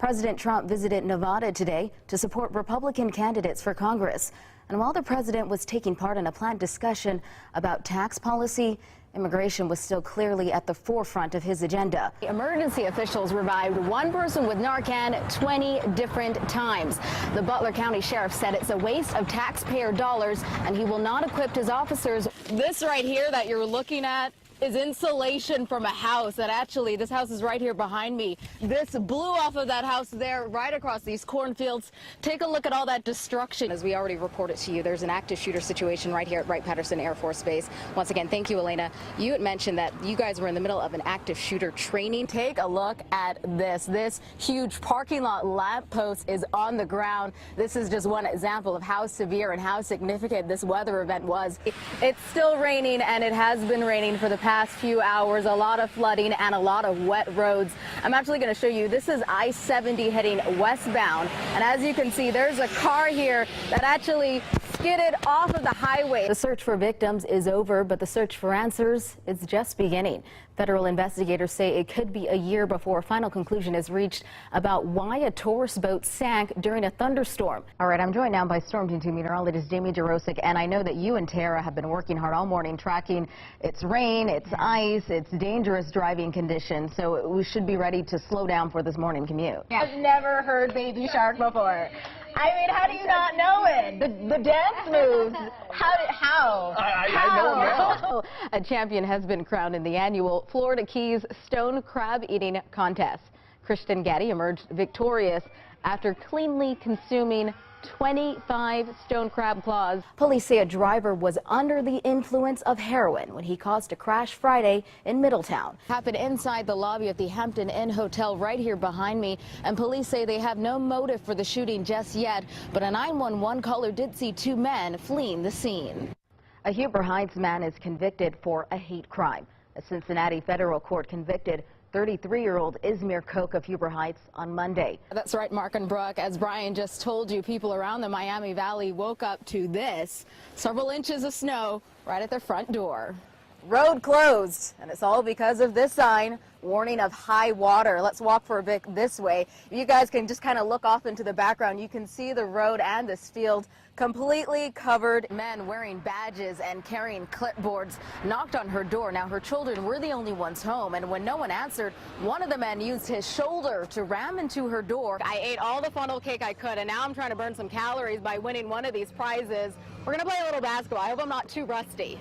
President Trump visited Nevada today to support Republican candidates for Congress. And while the president was taking part in a planned discussion about tax policy, immigration was still clearly at the forefront of his agenda. Emergency officials revived one person with Narcan 20 different times. The Butler County Sheriff said it's a waste of taxpayer dollars and he will not equip his officers. This right here that you're looking at is insulation from a house that actually, this house is right here behind me. This blew off of that house there right across these cornfields. Take a look at all that destruction. As we already reported to you, there's an active shooter situation right here at Wright-Patterson Air Force Base. Once again, thank you, Elena. You had mentioned that you guys were in the middle of an active shooter training. Take a look at this. This huge parking lot lamppost is on the ground. This is just one example of how severe and how significant this weather event was. It's still raining, and it has been raining for the past few hours. A lot of flooding and a lot of wet roads. I'm actually going to show you. This is I-70 heading westbound, and as you can see, there's a car here that actually skidded off of the highway. The search for victims is over, but the search for answers is just beginning. Federal investigators say it could be a year before a final conclusion is reached about why a tourist boat sank during a thunderstorm. All right, I'm joined now by Storm Team 2 meteorologist Jamie Jarosik, and I know that you and Tara have been working hard all morning tracking its rain, its ice, its dangerous driving conditions, so we should be ready to slow down for this morning commute. Yeah. I've never heard Baby Shark before. I mean, how do you not know it? The dance moves. How? I don't know. A champion has been crowned in the annual Florida Keys Stone Crab Eating Contest. Kristen Gaddy emerged victorious after cleanly consuming 25 stone crab claws. Police say a driver was under the influence of heroin when he caused a crash Friday in Middletown. Happened inside the lobby at the Hampton Inn Hotel right here behind me, and police say they have no motive for the shooting just yet, but a 911 caller did see two men fleeing the scene. A Huber Heights man is convicted for a hate crime. A Cincinnati federal court convicted 33-year-old Izmir Koch of Huber Heights on Monday. That's right, Mark and Brooke. As Brian just told you, people around the Miami Valley woke up to this, several inches of snow right at their front door. Road closed, and it's all because of this sign, warning of high water. Let's walk for a bit this way. You guys can just kind of look off into the background. You can see the road and this field completely covered. Men wearing badges and carrying clipboards knocked on her door. Now, her children were the only ones home, and when no one answered, one of the men used his shoulder to ram into her door. I ate all the funnel cake I could, and now I'm trying to burn some calories by winning one of these prizes. We're going to play a little basketball. I hope I'm not too rusty.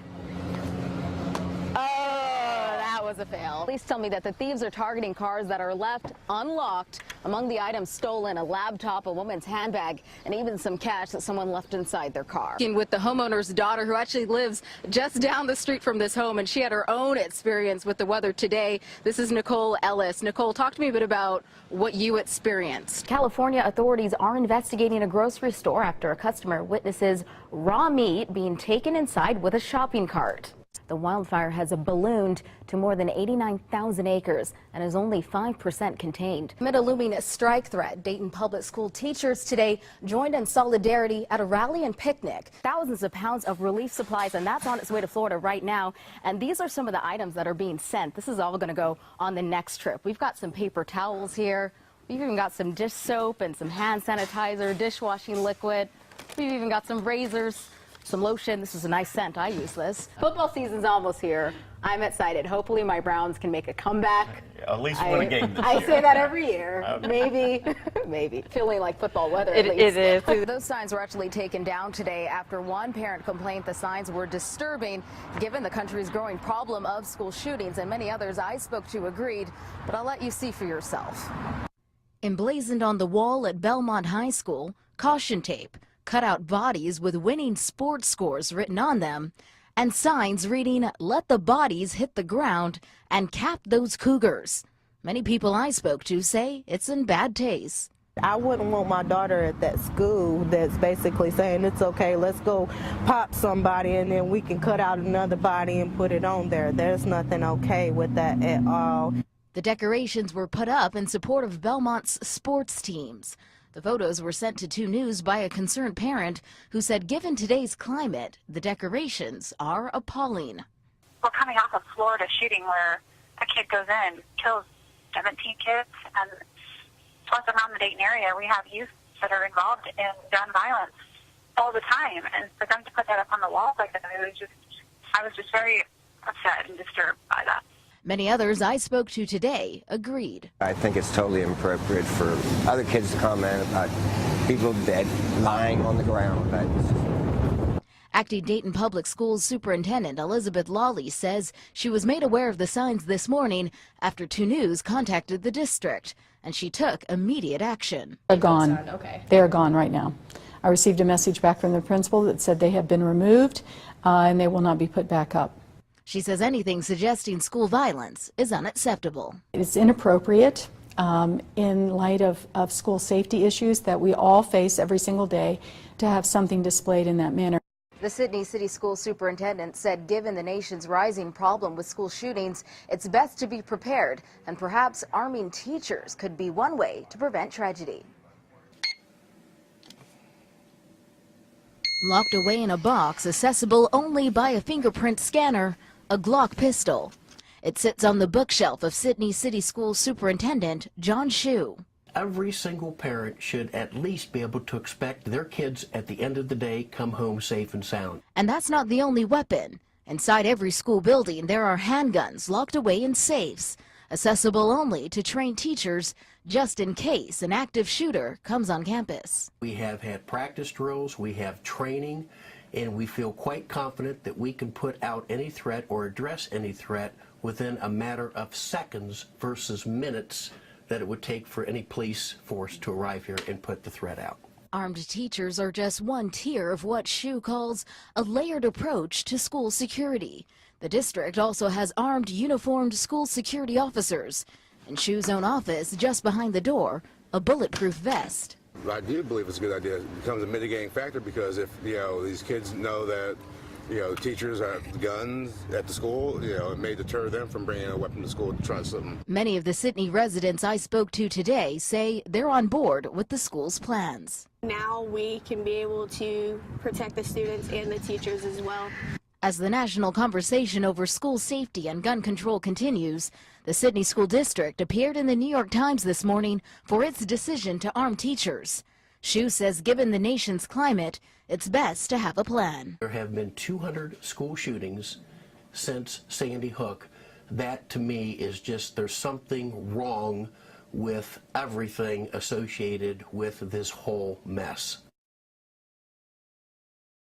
Oh, that was a fail. Police tell me that the thieves are targeting cars that are left unlocked. Among the items stolen, a laptop, a woman's handbag, and even some cash that someone left inside their car. With the homeowner's daughter, who actually lives just down the street from this home, and she had her own experience with the weather today. This is Nicole Ellis. Nicole, talk to me a bit about what you experienced. California authorities are investigating a grocery store after a customer witnesses raw meat being taken inside with a shopping cart. The wildfire has ballooned to more than 89,000 acres and is only 5% contained. Amid a looming strike threat, Dayton public school teachers today joined in solidarity at a rally and picnic. Thousands of pounds of relief supplies, and that's on its way to Florida right now. And these are some of the items that are being sent. This is all going to go on the next trip. We've got some paper towels here. We've even got some dish soap and some hand sanitizer, dishwashing liquid. We've even got some razors, some lotion. This is a nice scent. I use this. Football season's almost here. I'm excited. Hopefully my Browns can make a comeback. At least win a game this year. I say that every year. Okay. Maybe. Feeling like football weather at least. It is. Those signs were actually taken down today after one parent complained the signs were disturbing given the country's growing problem of school shootings, and many others I spoke to agreed, but I'll let you see for yourself. Emblazoned on the wall at Belmont High School, caution tape, cut out bodies with winning sports scores written on them, and signs reading, "Let the bodies hit the ground and cap those Cougars." Many people I spoke to say it's in bad taste. I wouldn't want my daughter at that school that's basically saying it's okay, let's go pop somebody and then we can cut out another body and put it on there. There's nothing okay with that at all. The decorations were put up in support of Belmont's sports teams. The photos were sent to 2 News by a concerned parent who said given today's climate, the decorations are appalling. We're coming off a Florida shooting where a kid goes in, kills 17 kids, and plus around the Dayton area, we have youth that are involved in gun violence all the time, and for them to put that up on the walls like that, I was just very upset and disturbed by that. Many others I spoke to today agreed. I think it's totally inappropriate for other kids to comment about people dead, lying on the ground. Acting Dayton Public Schools Superintendent Elizabeth Lawley says she was made aware of the signs this morning after 2 News contacted the district, and she took immediate action. They're gone. Okay. They are gone right now. I received a message back from the principal that said they have been removed and they will not be put back up. She says anything suggesting school violence is unacceptable. It's inappropriate in light of school safety issues that we all face every single day to have something displayed in that manner. The Sidney City School Superintendent said given the nation's rising problem with school shootings, it's best to be prepared, and perhaps arming teachers could be one way to prevent tragedy. Locked away in a box accessible only by a fingerprint scanner, a Glock pistol. It sits on the bookshelf of Sidney City School Superintendent John Shue. Every single parent should at least be able to expect their kids at the end of the day come home safe and sound. And that's not the only weapon. Inside every school building there are handguns locked away in safes, accessible only to trained teachers just in case an active shooter comes on campus. We have had practice drills, we have training, and we feel quite confident that we can put out any threat or address any threat within a matter of seconds versus minutes that it would take for any police force to arrive here and put the threat out. Armed teachers are just one tier of what Shue calls a layered approach to school security. The district also has armed, uniformed school security officers. In Shue's own office, just behind the door, a bulletproof vest. I do believe it's a good idea. It becomes a mitigating factor because if, these kids know that, teachers have guns at the school, it may deter them from bringing a weapon to school to try something. Many of the Sidney residents I spoke to today say they're on board with the school's plans. Now we can be able to protect the students and the teachers as well. As the national conversation over school safety and gun control continues, the Sidney School District appeared in the New York Times this morning for its decision to arm teachers. Shue says given the nation's climate, it's best to have a plan. There have been 200 school shootings since Sandy Hook. That to me is just, there's something wrong with everything associated with this whole mess.